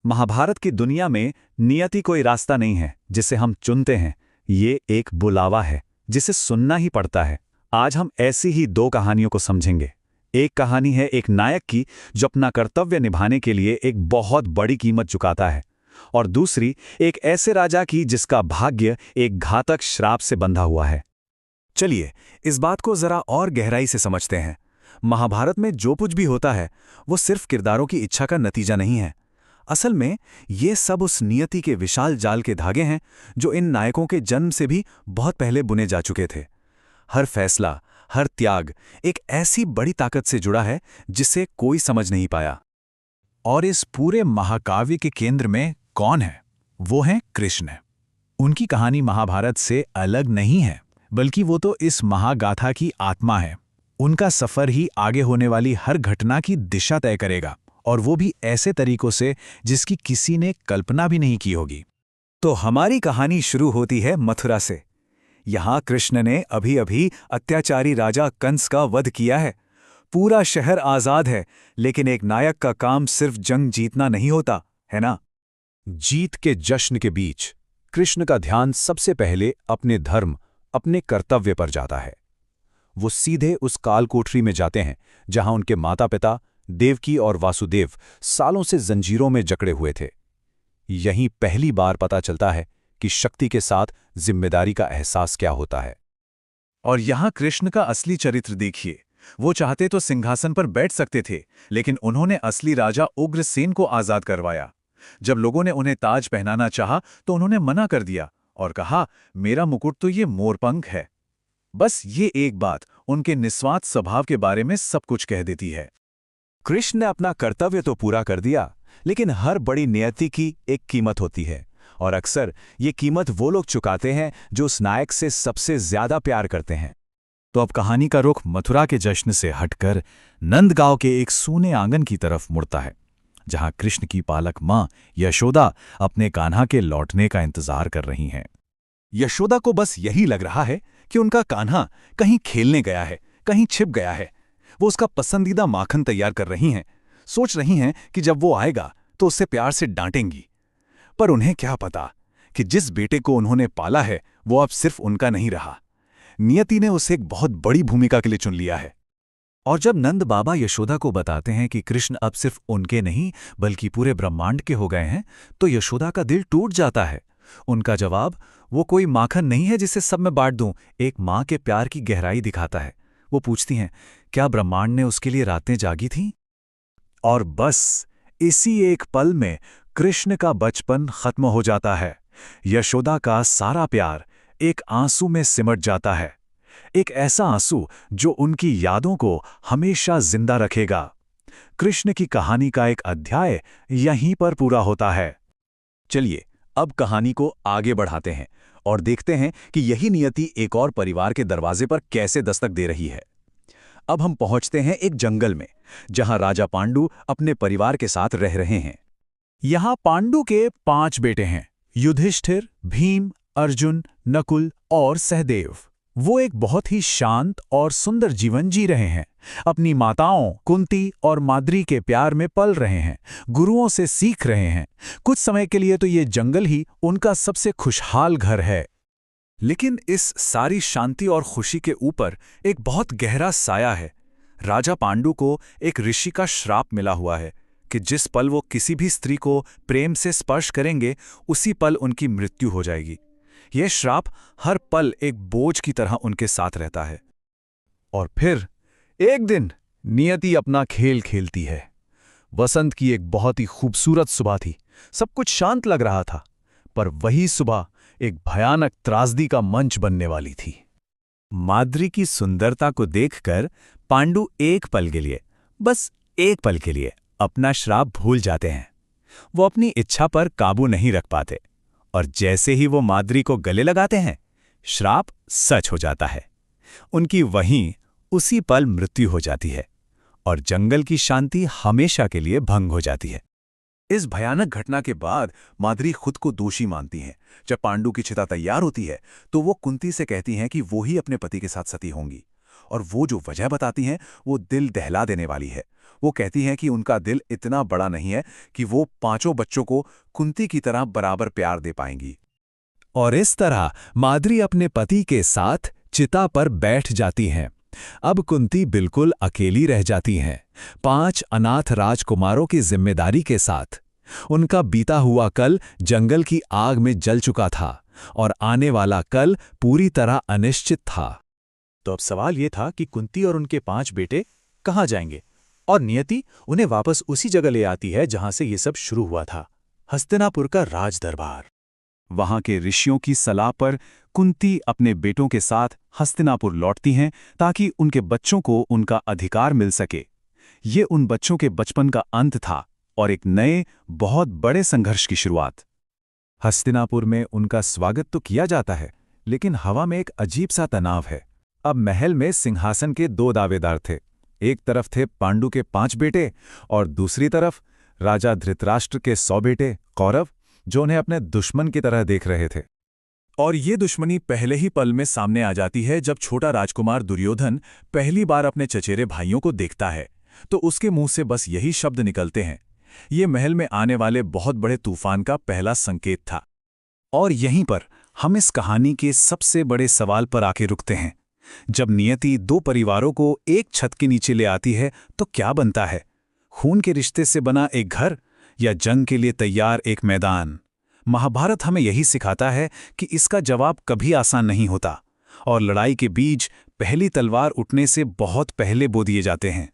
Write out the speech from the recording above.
महाभारत की दुनिया में नियति कोई रास्ता नहीं है जिसे हम चुनते हैं। ये एक बुलावा है जिसे सुनना ही पड़ता है। आज हम ऐसी ही दो कहानियों को समझेंगे। एक कहानी है एक नायक की जो अपना कर्तव्य निभाने के लिए एक बहुत बड़ी कीमत चुकाता है, और दूसरी एक ऐसे राजा की जिसका भाग्य एक घातक श्राप से बंधा हुआ है। चलिए इस बात को जरा और गहराई से समझते हैं। महाभारत में जो कुछ भी होता है वो सिर्फ किरदारों की इच्छा का नतीजा नहीं है। असल में ये सब उस नियति के विशाल जाल के धागे हैं जो इन नायकों के जन्म से भी बहुत पहले बुने जा चुके थे। हर फैसला, हर त्याग एक ऐसी बड़ी ताकत से जुड़ा है जिसे कोई समझ नहीं पाया। और इस पूरे महाकाव्य के केंद्र में कौन है? वो हैं कृष्ण। उनकी कहानी महाभारत से अलग नहीं है, बल्कि वो तो इस महागाथा की आत्मा है। उनका सफर ही आगे होने वाली हर घटना की दिशा तय करेगा, और वो भी ऐसे तरीकों से जिसकी किसी ने कल्पना भी नहीं की होगी। तो हमारी कहानी शुरू होती है मथुरा से। यहां कृष्ण ने अभी अभी अत्याचारी राजा कंस का वध किया है। पूरा शहर आजाद है, लेकिन एक नायक का काम सिर्फ जंग जीतना नहीं होता, है ना? जीत के जश्न के बीच कृष्ण का ध्यान सबसे पहले अपने धर्म, अपने कर्तव्य पर जाता है। वो सीधे उस कालकोठरी में जाते हैं जहां उनके माता पिता देवकी और वासुदेव सालों से जंजीरों में जकड़े हुए थे। यहीं पहली बार पता चलता है कि शक्ति के साथ जिम्मेदारी का एहसास क्या होता है। और यहां कृष्ण का असली चरित्र देखिए। वो चाहते तो सिंहासन पर बैठ सकते थे, लेकिन उन्होंने असली राजा उग्रसेन को आजाद करवाया। जब लोगों ने उन्हें ताज पहनाना चाहा तो उन्होंने मना कर दिया और कहा, मेरा मुकुट तो ये मोरपंख है। बस ये एक बात उनके निस्वार्थ स्वभाव के बारे में सब कुछ कह देती है। कृष्ण ने अपना कर्तव्य तो पूरा कर दिया, लेकिन हर बड़ी नियति की एक कीमत होती है, और अक्सर ये कीमत वो लोग चुकाते हैं जो उस नायक से सबसे ज्यादा प्यार करते हैं। तो अब कहानी का रुख मथुरा के जश्न से हटकर नंदगांव के एक सूने आंगन की तरफ मुड़ता है, जहां कृष्ण की पालक मां यशोदा अपने कान्हा के लौटने का इंतजार कर रही हैं। यशोदा को बस यही लग रहा है कि उनका कान्हा कहीं खेलने गया है, कहीं छिप गया है। वो उसका पसंदीदा माखन तैयार कर रही हैं, सोच रही हैं कि जब वो आएगा तो उससे प्यार से डांटेंगी। पर उन्हें क्या पता कि जिस बेटे को उन्होंने पाला है वो अब सिर्फ उनका नहीं रहा। नियति ने उसे एक बहुत बड़ी भूमिका के लिए चुन लिया है। और जब नंद बाबा यशोदा को बताते हैं कि कृष्ण अब सिर्फ उनके नहीं बल्कि पूरे ब्रह्मांड के हो गए हैं, तो यशोदा का दिल टूट जाता है। उनका जवाब वो कोई माखन नहीं है जिसे सब में बांट दूं, एक मां के प्यार की गहराई दिखाता है। वो पूछती हैं, क्या ब्रह्मांड ने उसके लिए रातें जागी थीं? और बस इसी एक पल में कृष्ण का बचपन खत्म हो जाता है। यशोदा का सारा प्यार एक आंसू में सिमट जाता है, एक ऐसा आंसू जो उनकी यादों को हमेशा जिंदा रखेगा। कृष्ण की कहानी का एक अध्याय यहीं पर पूरा होता है। चलिए अब कहानी को आगे बढ़ाते हैं और देखते हैं कि यही नियति एक और परिवार के दरवाजे पर कैसे दस्तक दे रही है। अब हम पहुंचते हैं एक जंगल में, जहां राजा पांडु अपने परिवार के साथ रह रहे हैं। यहां पांडु के 5 बेटे हैं, युधिष्ठिर, भीम, अर्जुन, नकुल और सहदेव। वो एक बहुत ही शांत और सुंदर जीवन जी रहे हैं। अपनी माताओं कुंती और माद्री के प्यार में पल रहे हैं, गुरुओं से सीख रहे हैं। कुछ समय के लिए तो ये जंगल ही उनका सबसे खुशहाल घर है। लेकिन इस सारी शांति और खुशी के ऊपर एक बहुत गहरा साया है। राजा पांडु को एक ऋषि का श्राप मिला हुआ है कि जिस पल वो किसी भी स्त्री को प्रेम से स्पर्श करेंगे, उसी पल उनकी मृत्यु हो जाएगी। यह श्राप हर पल एक बोझ की तरह उनके साथ रहता है। और फिर एक दिन नियति अपना खेल खेलती है। वसंत की एक बहुत ही खूबसूरत सुबह थी। सब कुछ शांत लग रहा था, पर वही सुबह एक भयानक त्रासदी का मंच बनने वाली थी। माद्री की सुंदरता को देखकर पांडु एक पल के लिए, बस एक पल के लिए अपना श्राप भूल जाते हैं। वो अपनी इच्छा पर काबू नहीं रख पाते, और जैसे ही वो माद्री को गले लगाते हैं, श्राप सच हो जाता है। उनकी वहीं उसी पल मृत्यु हो जाती है, और जंगल की शांति हमेशा के लिए भंग हो जाती है। इस भयानक घटना के बाद माद्री खुद को दोषी मानती हैं। जब पांडु की चिता तैयार होती है तो वो कुंती से कहती हैं कि वो ही अपने पति के साथ सती होंगी। और वो जो वजह बताती हैं वो दिल दहला देने वाली है। वो कहती हैं कि उनका दिल इतना बड़ा नहीं है कि वो 5 बच्चों को कुंती की तरह बराबर प्यार दे पाएंगी। और इस तरह माद्री अपने पति के साथ चिता पर बैठ जाती हैं। अब कुंती बिल्कुल अकेली रह जाती हैं, 5 अनाथ राजकुमारों की जिम्मेदारी के साथ। उनका बीता हुआ कल जंगल की आग में जल चुका था और आने वाला कल पूरी तरह अनिश्चित था। तो अब सवाल ये था कि कुंती और उनके 5 बेटे कहाँ जाएंगे, और नियति उन्हें वापस उसी जगह ले आती है जहां से ये सब शुरू हुआ था, हस्तिनापुर का राज दरबार। वहां के ऋषियों की सलाह पर कुंती अपने बेटों के साथ हस्तिनापुर लौटती हैं ताकि उनके बच्चों को उनका अधिकार मिल सके। ये उन बच्चों के बचपन का अंत था और एक नए बहुत बड़े संघर्ष की शुरुआत। हस्तिनापुर में उनका स्वागत तो किया जाता है, लेकिन हवा में एक अजीब सा तनाव है। अब महल में सिंहासन के 2 दावेदार थे। एक तरफ थे पांडु के 5 बेटे और दूसरी तरफ राजा धृतराष्ट्र के 100 बेटे कौरव, जो उन्हें अपने दुश्मन की तरह देख रहे थे। और ये दुश्मनी पहले ही पल में सामने आ जाती है जब छोटा राजकुमार दुर्योधन पहली बार अपने चचेरे भाइयों को देखता है, तो उसके मुंह से बस यही शब्द निकलते हैं। ये महल में आने वाले बहुत बड़े तूफान का पहला संकेत था। और यहीं पर हम इस कहानी के सबसे बड़े सवाल पर आके रुकते हैं। जब नियति 2 परिवारों को एक छत के नीचे ले आती है तो क्या बनता है? खून के रिश्ते से बना एक घर या जंग के लिए तैयार एक मैदान? महाभारत हमें यही सिखाता है कि इसका जवाब कभी आसान नहीं होता और लड़ाई के बीज पहली तलवार उठने से बहुत पहले बो दिए जाते हैं।